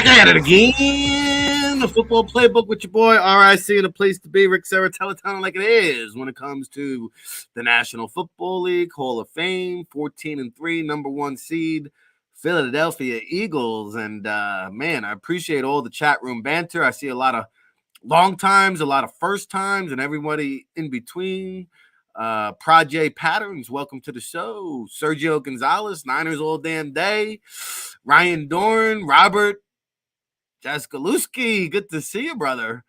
Back at it again. The Football Playbook with your boy RIC, the place to be. Ric Serritella, telling like it is when it comes to the National Football League Hall of Fame, 14-3, number one seed, Philadelphia Eagles. And man, I appreciate all the chat room banter. I see a lot of long times, a lot of first times, and everybody in between. Projay Patterns, welcome to the show. Sergio Gonzalez, Niners all damn day. Ryan Dorn, Robert Jaskaluski, good to see you, brother.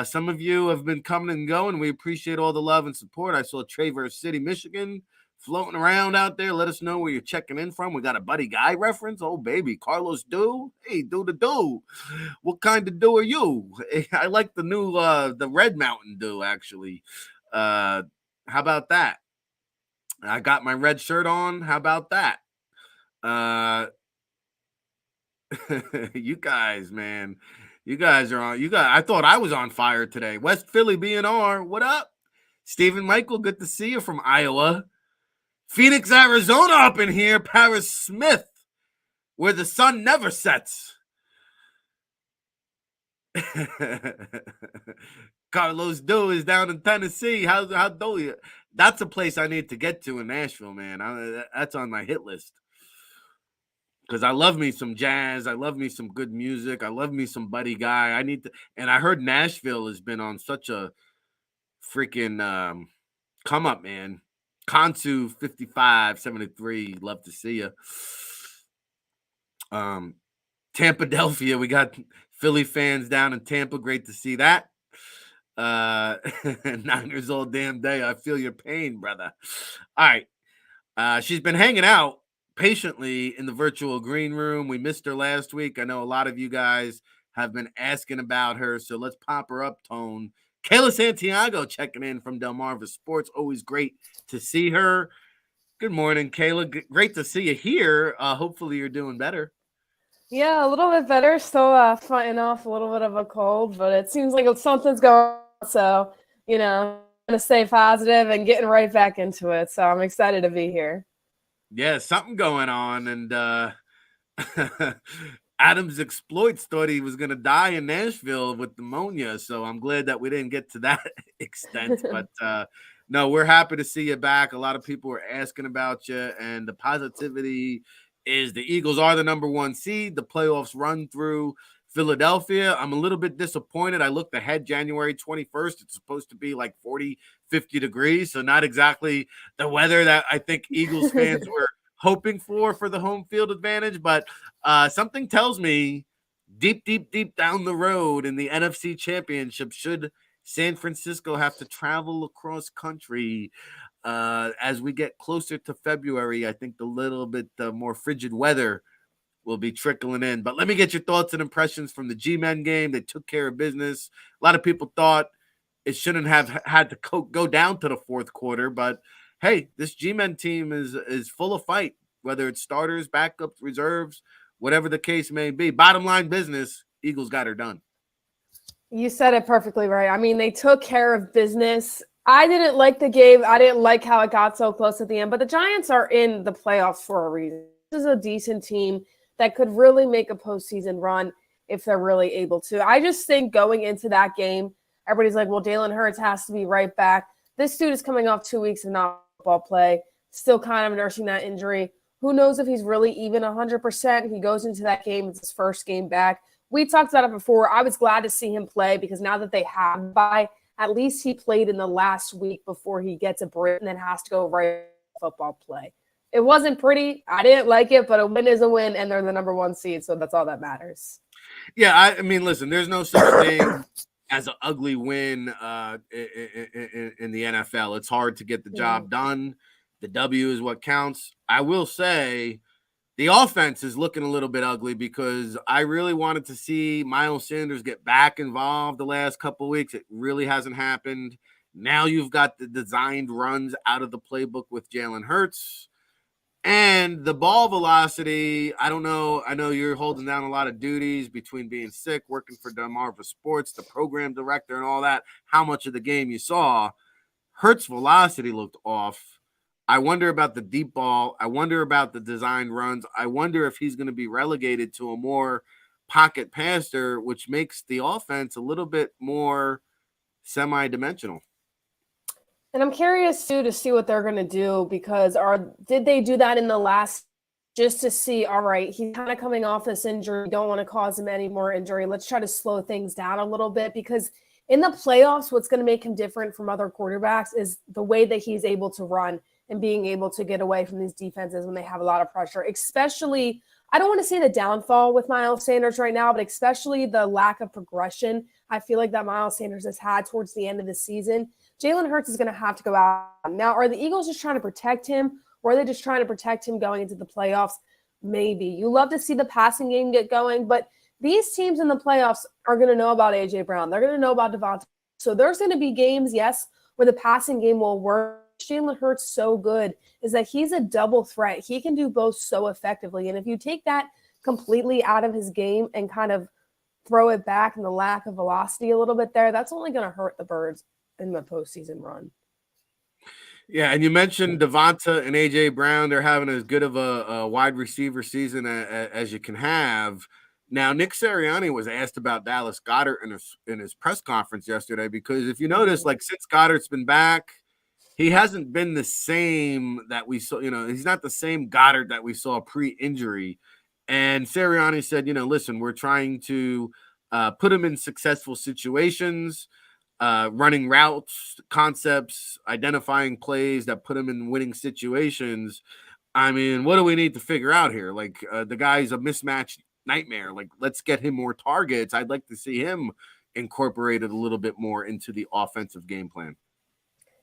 Some of you have been coming and going. We appreciate all the love and support. I saw Traverse City, Michigan floating around out there. Let us know where you're checking in from. We got a Buddy Guy reference. Oh, baby. Carlos Dew. Hey, do the Dew. What kind of Dew are you? I like the new, the Red Mountain Dew, actually. How about that? I got my red shirt on. How about that? You guys, man. You guys are on. I thought I was on fire today. West Philly BNR. What up? Stephen Michael, good to see you from Iowa. Phoenix, Arizona up in here. Paris Smith, where the sun never sets. Carlos Dew is down in Tennessee. How do you? That's a place I need to get to in Nashville, man. That's on my hit list. Because I love me some jazz. I love me some good music. I love me some Buddy Guy. I need to, and I heard Nashville has been on such a freaking come up, man. Kansu 5573. Love to see you. Tampa Delphia. We got Philly fans down in Tampa. Great to see that. Niners all damn day. I feel your pain, brother. All right. She's been hanging out patiently in the virtual green room. We missed her last week. I know a lot of you guys have been asking about her, so let's pop her up, Tone. Kayla Santiago checking in from Delmarva Sports. Always great to see her. Good morning, Kayla. Great to see you here. Hopefully you're doing better. Yeah, a little bit better. Still fighting off a little bit of a cold, but it seems like something's going on. So, I'm going to stay positive and getting right back into it. So I'm excited to be here. Yeah, something going on. And Adams Exploits thought he was going to die in Nashville with pneumonia. So I'm glad that we didn't get to that extent. But no, we're happy to see you back. A lot of people are asking about you. And the positivity is the Eagles are the number one seed. The playoffs run through Philadelphia. I'm a little bit disappointed. I looked ahead January 21st. It's supposed to be like 40, 50 degrees. So not exactly the weather that I think Eagles fans were hoping for the home field advantage. But something tells me deep down the road in the NFC Championship, should San Francisco have to travel across country as we get closer to February, I think the little bit more frigid weather will be trickling in. But let me get your thoughts and impressions from the G-Men game. They took care of business. A lot of people thought it shouldn't have had to go down to the fourth quarter, but hey, this G-Men team is full of fight, whether it's starters, backups, reserves, whatever the case may be. Bottom line business, Eagles got her done. You said it perfectly right. I mean, they took care of business. I didn't like the game. I didn't like how it got so close at the end, but the Giants are in the playoffs for a reason. This is a decent team that could really make a postseason run if they're really able to. I just think going into that game, everybody's like, well, Jalen Hurts has to be right back. This dude is coming off 2 weeks of not football play, still kind of nursing that injury. Who knows if he's really even 100%? He goes into that game, it's his first game back. We talked about it before. I was glad to see him play because now that they have by, at least he played in the last week before he gets a break and then has to go right football play. It wasn't pretty. I didn't like it, but a win is a win, and they're the number one seed, so that's all that matters. Yeah, I mean, listen, there's no such thing as an ugly win in the NFL. It's hard to get the job done. The W is what counts. I will say the offense is looking a little bit ugly because I really wanted to see Miles Sanders get back involved the last couple of weeks. It really hasn't happened. Now you've got the designed runs out of the playbook with Jalen Hurts. And the ball velocity, I don't know. I know you're holding down a lot of duties between being sick, working for Delmarva Sports, the program director and all that, how much of the game you saw. Hurts' velocity looked off. I wonder about the deep ball. I wonder about the design runs. I wonder if he's going to be relegated to a more pocket passer, which makes the offense a little bit more semi-dimensional. And I'm curious too to see what they're going to do, because did they do that in the last, just to see, all right, he's kind of coming off this injury, don't want to cause him any more injury. Let's try to slow things down a little bit, because in the playoffs, what's going to make him different from other quarterbacks is the way that he's able to run and being able to get away from these defenses when they have a lot of pressure, especially, I don't want to say the downfall with Miles Sanders right now, but especially the lack of progression I feel like that Miles Sanders has had towards the end of the season. Jalen Hurts is going to have to go out. Now, are the Eagles just trying to protect him, or are they just trying to protect him going into the playoffs? Maybe. You love to see the passing game get going, but these teams in the playoffs are going to know about A.J. Brown. They're going to know about Devontae. So there's going to be games, yes, where the passing game will work. Jalen Hurts so good is that he's a double threat. He can do both so effectively. And if you take that completely out of his game and kind of throw it back in the lack of velocity a little bit there, that's only going to hurt the Birds in the postseason run. Yeah, and you mentioned Devonta and A.J. Brown. They're having as good of a wide receiver season as you can have. Now, Nick Sirianni was asked about Dallas Goddard in his press conference yesterday, because if you notice, like, since Goddard's been back, he hasn't been the same that we saw. He's not the same Goddard that we saw pre-injury. And Sirianni said, listen, we're trying to put him in successful situations, running routes, concepts, identifying plays that put him in winning situations. I mean, what do we need to figure out here? Like, the guy's a mismatched nightmare. Like, let's get him more targets. I'd like to see him incorporated a little bit more into the offensive game plan.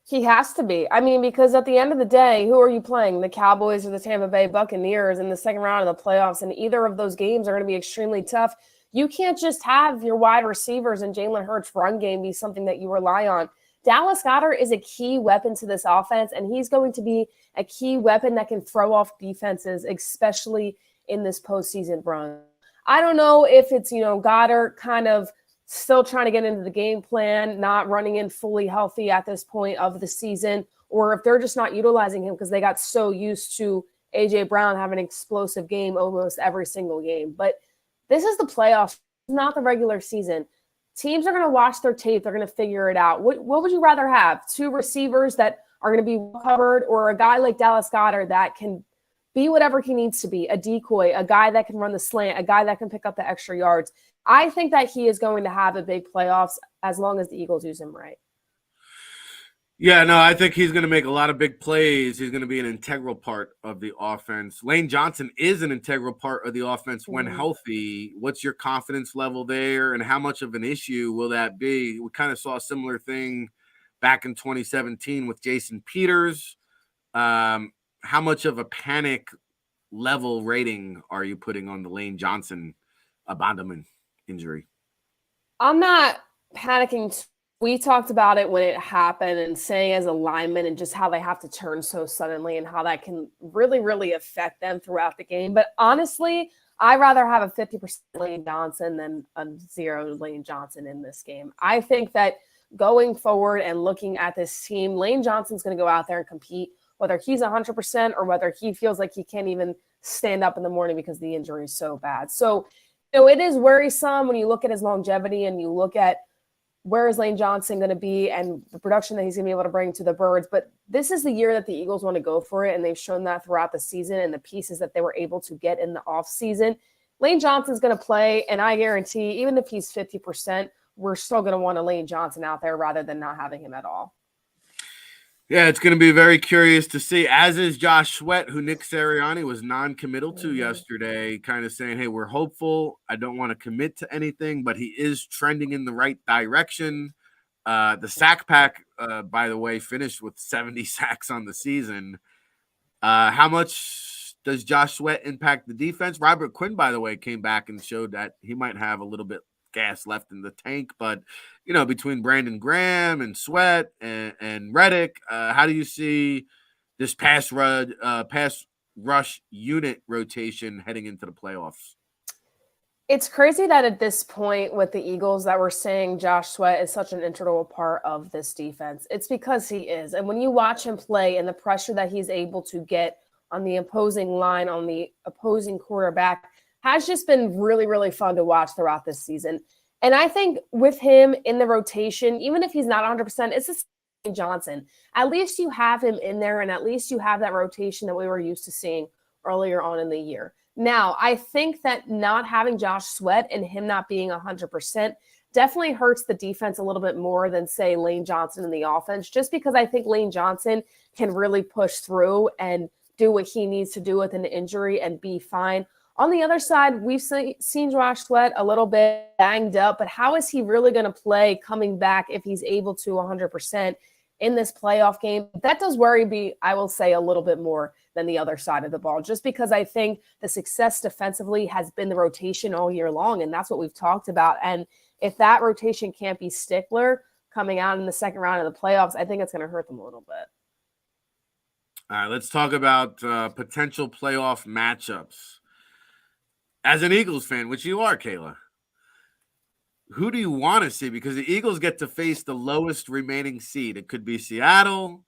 He has to be. I mean, because at the end of the day, who are you playing? The Cowboys or the Tampa Bay Buccaneers in the second round of the playoffs, and either of those games are going to be extremely tough. You can't just have your wide receivers and Jalen Hurts' run game be something that you rely on. Dallas Goedert is a key weapon to this offense, and he's going to be a key weapon that can throw off defenses, especially in this postseason run. I don't know if it's, Goddard kind of still trying to get into the game plan, not running in fully healthy at this point of the season, or if they're just not utilizing him because they got so used to A.J. Brown having an explosive game almost every single game. But this is the playoffs, not the regular season. Teams are going to watch their tape. They're going to figure it out. What would you rather have? Two receivers that are going to be covered, or a guy like Dallas Goedert that can be whatever he needs to be, a decoy, a guy that can run the slant, a guy that can pick up the extra yards? I think that he is going to have a big playoffs as long as the Eagles use him right. Yeah, no, I think he's going to make a lot of big plays. He's going to be an integral part of the offense. Lane Johnson is an integral part of the offense when healthy. What's your confidence level there, and how much of an issue will that be? We kind of saw a similar thing back in 2017 with Jason Peters. How much of a panic level rating are you putting on the Lane Johnson abandonment injury? I'm not panicking. We talked about it when it happened, and saying as a lineman and just how they have to turn so suddenly and how that can really, really affect them throughout the game. But honestly, I'd rather have a 50% Lane Johnson than a 0 Lane Johnson in this game. I think that going forward and looking at this team, Lane Johnson's going to go out there and compete, whether he's 100% or whether he feels like he can't even stand up in the morning because the injury is so bad. So, it is worrisome when you look at his longevity and you look at where is Lane Johnson going to be and the production that he's going to be able to bring to the Birds. But this is the year that the Eagles want to go for it, and they've shown that throughout the season and the pieces that they were able to get in the offseason. Lane Johnson's going to play, and I guarantee even if he's 50%, we're still going to want a Lane Johnson out there rather than not having him at all. Yeah, it's going to be very curious to see, as is Josh Sweat, who Nick Sirianni was non-committal to yesterday, kind of saying, hey, we're hopeful. I don't want to commit to anything, but he is trending in the right direction. The sack pack, by the way, finished with 70 sacks on the season. How much does Josh Sweat impact the defense? Robert Quinn, by the way, came back and showed that he might have a little bit gas left in the tank, but between Brandon Graham and Sweat and Reddick, how do you see this pass rush unit rotation heading into the playoffs? It's crazy that at this point with the Eagles that we're saying Josh Sweat is such an integral part of this defense. It's because he is. And when you watch him play and the pressure that he's able to get on the opposing line, on the opposing quarterback, has just been really, really fun to watch throughout this season. And I think with him in the rotation, even if he's not 100%, it's the same Johnson. At least you have him in there, and at least you have that rotation that we were used to seeing earlier on in the year. Now, I think that not having Josh Sweat and him not being 100% definitely hurts the defense a little bit more than, say, Lane Johnson in the offense, just because I think Lane Johnson can really push through and do what he needs to do with an injury and be fine. On the other side, we've seen Josh Sweat a little bit banged up, but how is he really going to play coming back if he's able to 100% in this playoff game? That does worry me, I will say, a little bit more than the other side of the ball, just because I think the success defensively has been the rotation all year long, and that's what we've talked about. And if that rotation can't be stickler coming out in the second round of the playoffs, I think it's going to hurt them a little bit. All right, let's talk about potential playoff matchups. As an Eagles fan, which you are, Kayla, who do you want to see? Because the Eagles get to face the lowest remaining seed. It could be Seattle.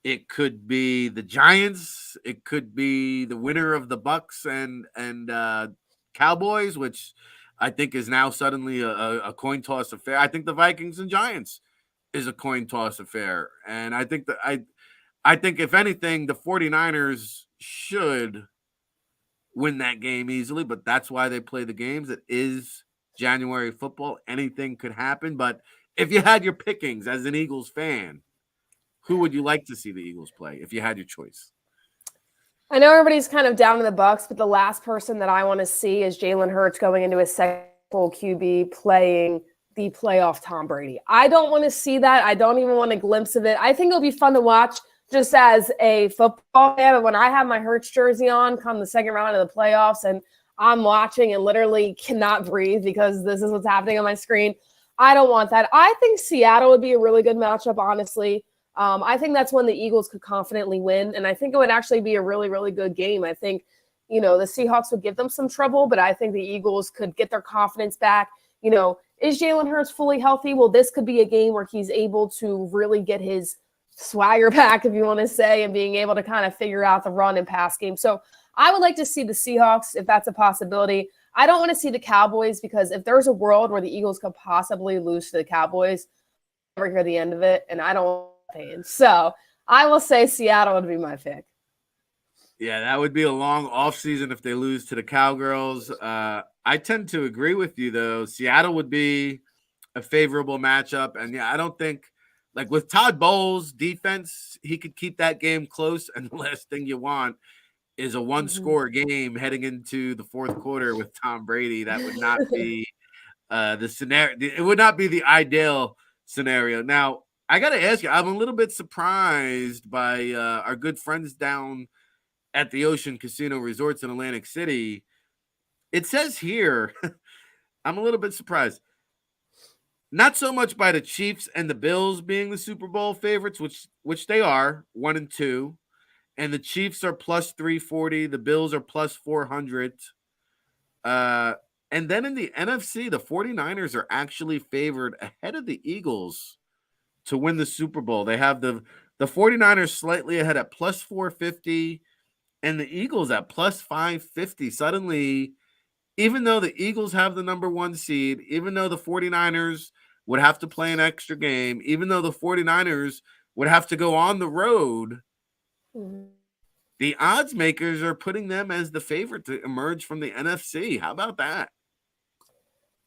It could be the Giants. It could be the winner of the Bucks and Cowboys, which I think is now suddenly a coin toss affair. I think the Vikings and Giants is a coin toss affair. And I think that I think if anything, the 49ers should win that game easily, but that's why they play the games. It is January football. Anything could happen. But if you had your pickings as an Eagles fan, who would you like to see the Eagles play if you had your choice? I know everybody's kind of down in the Bucks, but the last person that I want to see is Jalen Hurts going into his second full QB playing the playoff Tom Brady. I don't want to see that. I don't even want a glimpse of it. I think it'll be fun to watch just as a football fan, but when I have my Hurts jersey on come the second round of the playoffs and I'm watching and literally cannot breathe because this is what's happening on my screen, I don't want that. I think Seattle would be a really good matchup, honestly. I think that's when the Eagles could confidently win, and I think it would actually be a really, really good game. I think, the Seahawks would give them some trouble, but I think the Eagles could get their confidence back. Is Jalen Hurts fully healthy? Well, this could be a game where he's able to really get his swagger back, if you want to say, and being able to kind of figure out the run and pass game. So I would like to see the Seahawks if that's a possibility. I don't want to see the Cowboys because if there's a world where the Eagles could possibly lose to the Cowboys, I'll never hear the end of it, and I don't want pain. So I will say Seattle would be my pick. Yeah, that would be a long offseason if they lose to the Cowgirls. I tend to agree with you, though. Seattle would be a favorable matchup. And, yeah, I don't think – like with Todd Bowles' defense, he could keep that game close. And the last thing you want is a one-score game heading into the fourth quarter with Tom Brady. That would not be the scenario. It would not be the ideal scenario. Now, I got to ask you, I'm a little bit surprised by our good friends down at the Ocean Casino Resorts in Atlantic City. It says here, I'm a little bit surprised. Not so much by the Chiefs and the Bills being the Super Bowl favorites, which they are, 1 and 2. And the Chiefs are plus 340. The Bills are plus 400. And then in the NFC, the 49ers are actually favored ahead of the Eagles to win the Super Bowl. They have the 49ers slightly ahead at plus 450 and the Eagles at plus 550. Suddenly, even though the Eagles have the number one seed, even though the 49ers would have to play an extra game, even though the 49ers would have to go on the road, the odds makers are putting them as the favorite to emerge from the NFC. How about that?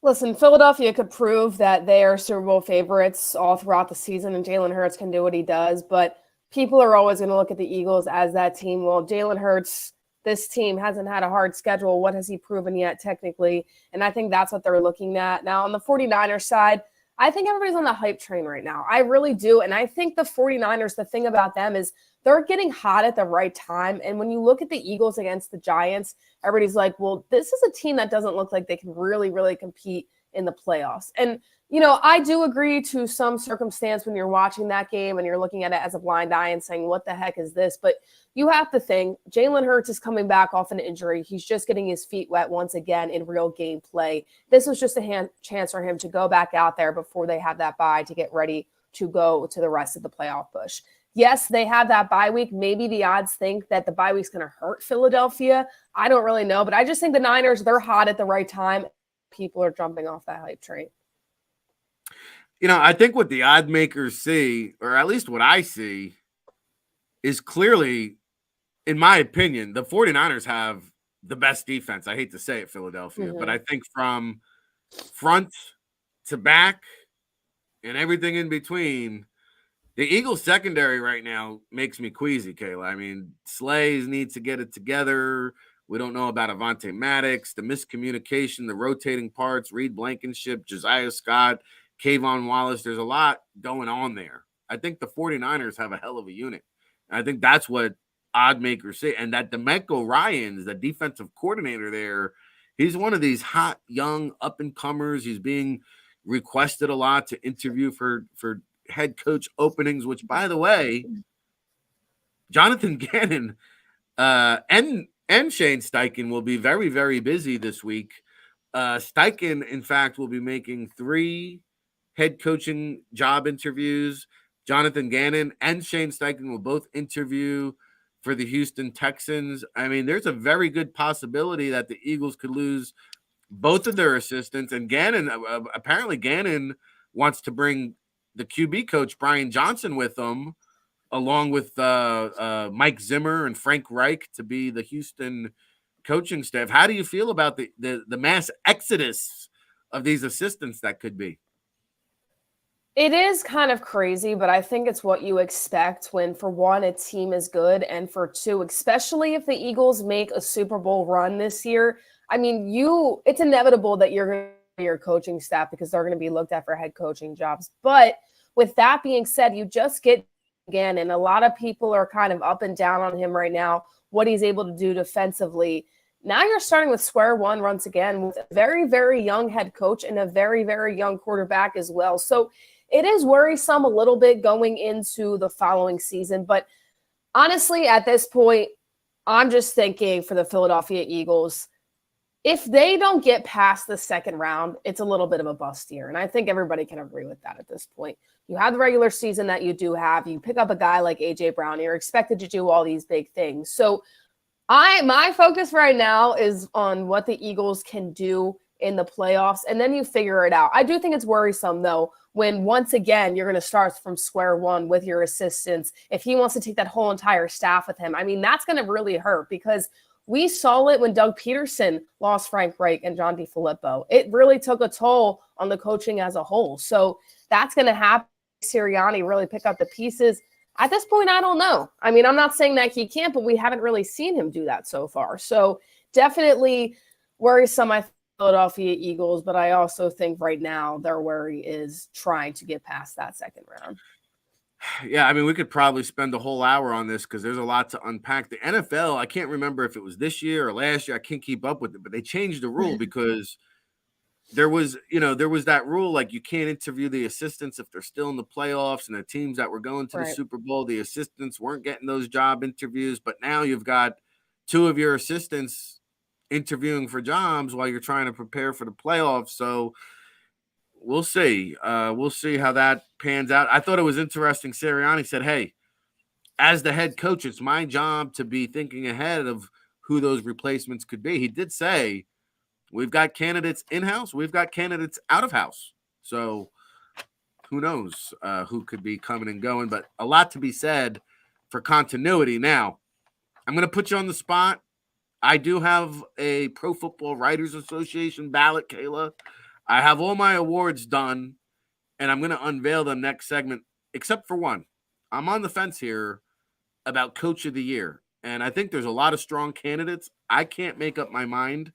Listen, Philadelphia could prove that they are Super Bowl favorites all throughout the season, and Jalen Hurts can do what he does, but people are always going to look at the Eagles as that team. Well, Jalen Hurts, this team hasn't had a hard schedule. What has he proven yet technically? And I think that's what they're looking at. Now, on the 49ers side, I think everybody's on the hype train right now. I really do. And I think the 49ers, the thing about them is they're getting hot at the right time. And when you look at the Eagles against the Giants, everybody's like, well, this is a team that doesn't look like they can really, really compete in the playoffs. And, I do agree to some circumstance when you're watching that game and you're looking at it as a blind eye and saying, what the heck is this? But you have to think Jalen Hurts is coming back off an injury. He's just getting his feet wet once again in real game play. This was just a chance for him to go back out there before they have that bye to get ready to go to the rest of the playoff push. Yes, they have that bye week. Maybe the odds think that the bye week's going to hurt Philadelphia. I don't really know, but I just think the Niners, they're hot at the right time. People are jumping off that hype train. I think what the odd makers see, or at least what I see, is clearly, in my opinion, the 49ers have the best defense. I hate to say it, Philadelphia, but I think from front to back and everything in between, the Eagles secondary right now makes me queasy, Kayla. I mean, Slays needs to get it together. We don't know about Avonte Maddox, the miscommunication, the rotating parts, Reed Blankenship, Josiah Scott, Kayvon Wallace. There's a lot going on there. I think the 49ers have a hell of a unit. And I think that's what odd makers say. And that DeMeco Ryans, the defensive coordinator there, he's one of these hot, young, up-and-comers. He's being requested a lot to interview for head coach openings, which, by the way, Jonathan Gannon and Shane Steichen will be very, very busy this week. Steichen, in fact, will be making 3 head coaching job interviews. Jonathan Gannon and Shane Steichen will both interview for the Houston Texans. I mean, there's a very good possibility that the Eagles could lose both of their assistants. And Gannon, apparently Gannon wants to bring the QB coach, Brian Johnson, with them, along with Mike Zimmer and Frank Reich to be the Houston coaching staff. How do you feel about the mass exodus of these assistants that could be? It is kind of crazy, but I think it's what you expect when, for one, a team is good, and for two, especially if the Eagles make a Super Bowl run this year, I mean, it's inevitable that you're going to your coaching staff because they're going to be looked at for head coaching jobs. But with that being said, you just get again, and a lot of people are kind of up and down on him right now, what he's able to do defensively. Now you're starting with square one once again with a very, very young head coach and a very, very young quarterback as well. So it is worrisome a little bit going into the following season. But honestly, at this point, I'm just thinking for the Philadelphia Eagles, if they don't get past the second round, it's a little bit of a bust year. And I think everybody can agree with that at this point. You have the regular season that you do have. You pick up a guy like A.J. Brown. You're expected to do all these big things. So my focus right now is on what the Eagles can do in the playoffs, and then you figure it out. I do think it's worrisome, though, when once again you're going to start from square one with your assistants. If he wants to take that whole entire staff with him, I mean, that's going to really hurt because we saw it when Doug Peterson lost Frank Reich and John DeFilippo. It really took a toll on the coaching as a whole. So that's going to happen. Sirianni really pick up the pieces. At this point, I don't know. I mean, I'm not saying that he can't, but we haven't really seen him do that so far. So definitely worrisome, I think, Philadelphia Eagles, but I also think right now their worry is trying to get past that second round. Yeah, I mean, we could probably spend a whole hour on this because there's a lot to unpack. The NFL, I can't remember if it was this year or last year. I can't keep up with it, but they changed the rule because there was that rule, like you can't interview the assistants if they're still in the playoffs, and the teams that were going to the Super Bowl, the assistants weren't getting those job interviews. But now you've got 2 of your assistants interviewing for jobs while you're trying to prepare for the playoffs. So we'll see. We'll see how that pans out. I thought it was interesting. Sirianni said, hey, as the head coach, it's my job to be thinking ahead of who those replacements could be. He did say, we've got candidates in-house. We've got candidates out of house. So who knows who could be coming and going, but a lot to be said for continuity. Now, I'm going to put you on the spot. I do have a Pro Football Writers Association ballot, Kayla. I have all my awards done, and I'm going to unveil them next segment, except for one. I'm on the fence here about Coach of the Year, and I think there's a lot of strong candidates. I can't make up my mind.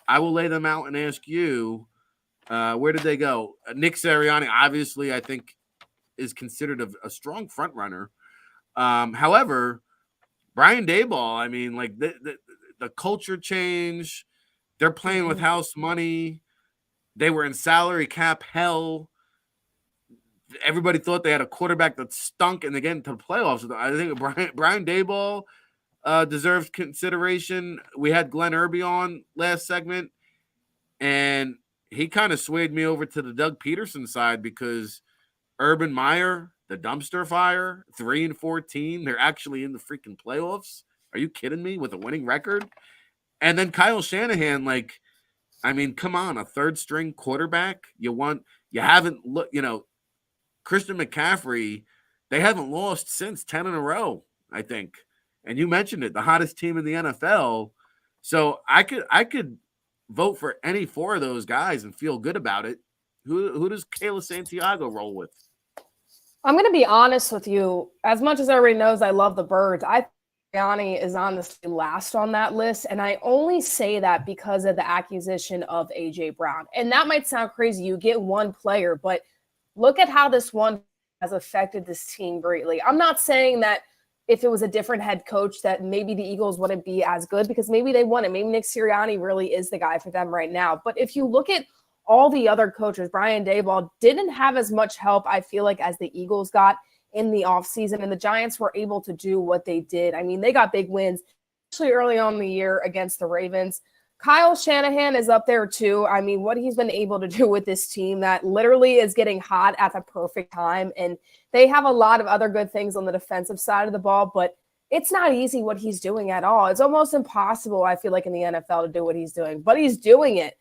I will lay them out and ask you, where did they go? Nick Sirianni, obviously, I think, is considered a strong front runner. However, Brian Daboll, I mean, like the culture change, they're playing with house money. They were in salary cap hell. Everybody thought they had a quarterback that stunk, and they get into the playoffs. I think Brian Daboll deserves consideration. We had Glenn Irby on last segment, and he kind of swayed me over to the Doug Peterson side because Urban Meyer, the dumpster fire, 3-14. They're actually in the freaking playoffs. Are you kidding me? With a winning record? And then Kyle Shanahan, like, I mean, come on, a third string quarterback. Christian McCaffrey, they haven't lost since 10 in a row, I think. And you mentioned it, the hottest team in the NFL. So I could vote for any four of those guys and feel good about it. Who does Kayla Santiago roll with? I'm going to be honest with you. As much as everybody knows I love the Birds, I think Sirianni is honestly last on that list. And I only say that because of the acquisition of A.J. Brown. And that might sound crazy. You get one player, but look at how this one has affected this team greatly. I'm not saying that if it was a different head coach that maybe the Eagles wouldn't be as good, because maybe they wouldn't. Maybe Nick Sirianni really is the guy for them right now. But if you look at all the other coaches, Brian Daboll didn't have as much help, I feel like, as the Eagles got in the offseason, and the Giants were able to do what they did. I mean, they got big wins, especially early on in the year against the Ravens. Kyle Shanahan is up there too. I mean, what he's been able to do with this team that literally is getting hot at the perfect time. And they have a lot of other good things on the defensive side of the ball, but it's not easy what he's doing at all. It's almost impossible, I feel like, in the NFL to do what he's doing, but he's doing it.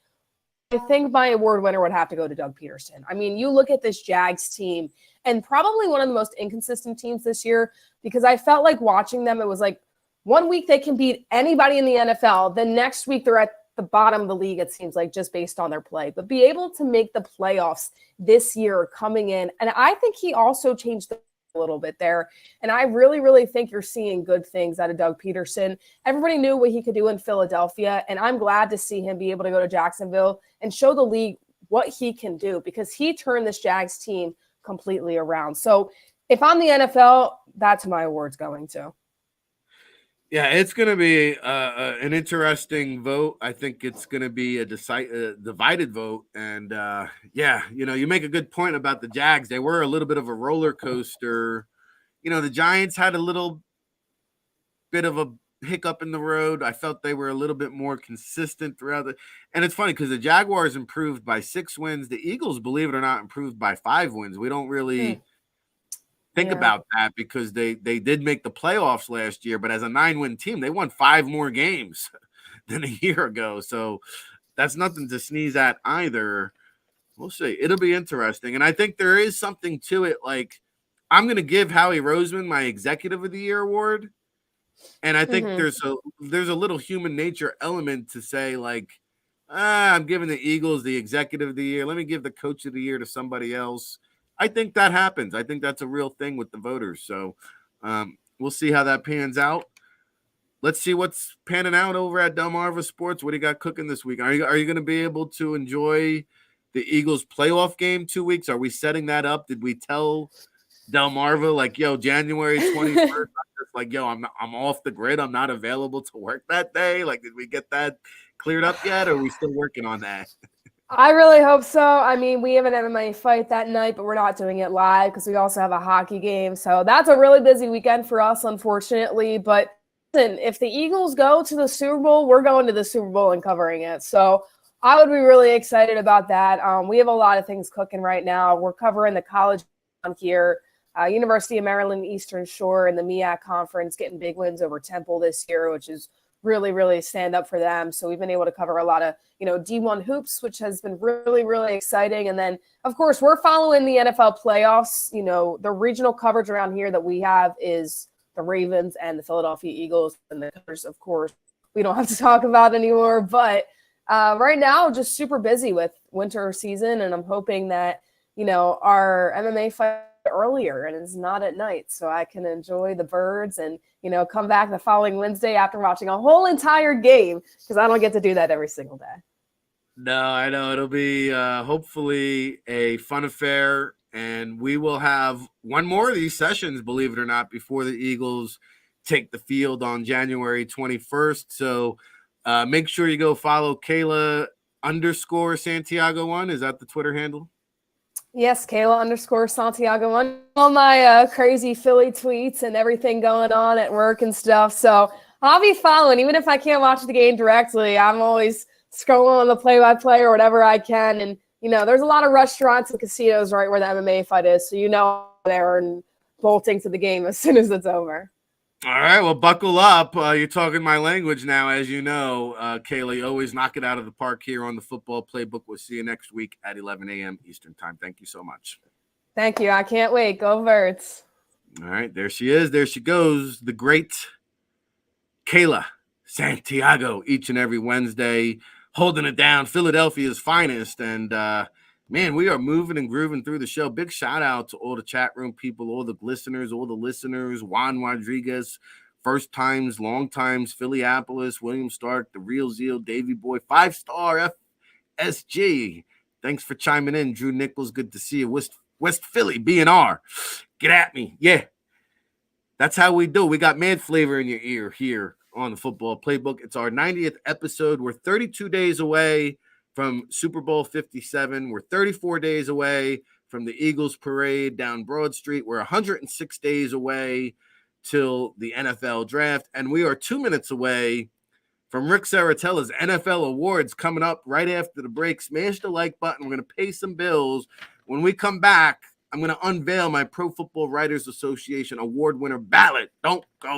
I think my award winner would have to go to Doug Peterson. I mean, you look at this Jags team, and probably one of the most inconsistent teams this year, because I felt like watching them, it was like, 1 week they can beat anybody in the NFL. The next week they're at the bottom of the league, it seems like, just based on their play. But be able to make the playoffs this year coming in. And I think he also changed a little bit there. And I really, really think you're seeing good things out of Doug Peterson. Everybody knew what he could do in Philadelphia. And I'm glad to see him be able to go to Jacksonville and show the league what he can do, because he turned this Jags team completely around. So if I'm the NFL, that's who my award's going to. Yeah, it's going to be an interesting vote. I think it's going to be a divided vote. And, you make a good point about the Jags. They were a little bit of a roller coaster. The Giants had a little bit of a hiccup in the road. I felt they were a little bit more consistent throughout and it's funny because the Jaguars improved by 6 wins. The Eagles, believe it or not, improved by 5 wins. We don't really think about that because they did make the playoffs last year, but as a 9-win team, they won 5 more games than a year ago. So that's nothing to sneeze at either. We'll see. It'll be interesting. And I think there is something to it. Like, I'm going to give Howie Roseman my Executive of the Year award. And I think there's a little human nature element to say, like, I'm giving the Eagles the Executive of the Year. Let me give the Coach of the Year to somebody else. I think that happens. I think that's a real thing with the voters. So we'll see how that pans out. Let's see what's panning out over at Delmarva Sports. What do you got cooking this week? Are you going to be able to enjoy the Eagles playoff game 2 weeks? Are we setting that up? Did we tell Delmarva, like, yo, January 21st, I'm just like, yo, I'm off the grid. I'm not available to work that day. Like, did we get that cleared up yet? Or are we still working on that? I really hope so. I mean, we have an MMA fight that night, but we're not doing it live because we also have a hockey game. So that's a really busy weekend for us, unfortunately. But listen, if the Eagles go to the Super Bowl, we're going to the Super Bowl and covering it. So I would be really excited about that. We have a lot of things cooking right now. We're covering the college here, University of Maryland Eastern Shore and the MEAC Conference, getting big wins over Temple this year, which is really, really stand up for them. So we've been able to cover a lot of, D1 hoops, which has been really, really exciting. And then, of course, we're following the NFL playoffs. The regional coverage around here that we have is the Ravens and the Philadelphia Eagles. And the others, of course, we don't have to talk about anymore. But right now, just super busy with winter season. And I'm hoping that, our MMA fight earlier and it's not at night, so I can enjoy the birds and come back the following Wednesday after watching a whole entire game, because I don't get to do that every single day. No, I know it'll be hopefully a fun affair, and we will have one more of these sessions, believe it or not, before the Eagles take the field on January 21st. So make sure you go follow Kayla _Santiago1. Is that the Twitter handle? Yes, Kayla _Santiago1. All my crazy Philly tweets and everything going on at work and stuff. So I'll be following, even if I can't watch the game directly. I'm always scrolling on the play-by-play or whatever I can. And, there's a lot of restaurants and casinos right where the MMA fight is. So, there and bolting to the game as soon as it's over. All right, well, buckle up. You're talking my language now, as you know. Kayla, you always knock it out of the park here on the Football Playbook. We'll see you next week at 11 a.m. Eastern Time. Thank you so much. Thank you. I can't wait. Go Verts. All right, there she is. There she goes. The great Kayla Santiago, each and every Wednesday, holding it down, Philadelphia's finest. And, man, we are moving and grooving through the show. Big shout out to all the chat room people, all the listeners, Juan Rodriguez, first times, long times, Phillyapolis, William Stark, the Real Zeal, Davy Boy, 5-star FSG. Thanks for chiming in, Drew Nichols. Good to see you. West Philly, B&R. Get at me. Yeah. That's how we do. We got mad flavor in your ear here on the Football Playbook. It's our 90th episode. We're 32 days away from Super Bowl 57. We're 34 days away from the Eagles parade down Broad Street. We're 106 days away till the NFL draft. And we are 2 minutes away from Ric Serritella's NFL awards coming up right after the break. Smash the like button. We're going to pay some bills. When we come back, I'm going to unveil my Pro Football Writers Association award winner ballot. Don't go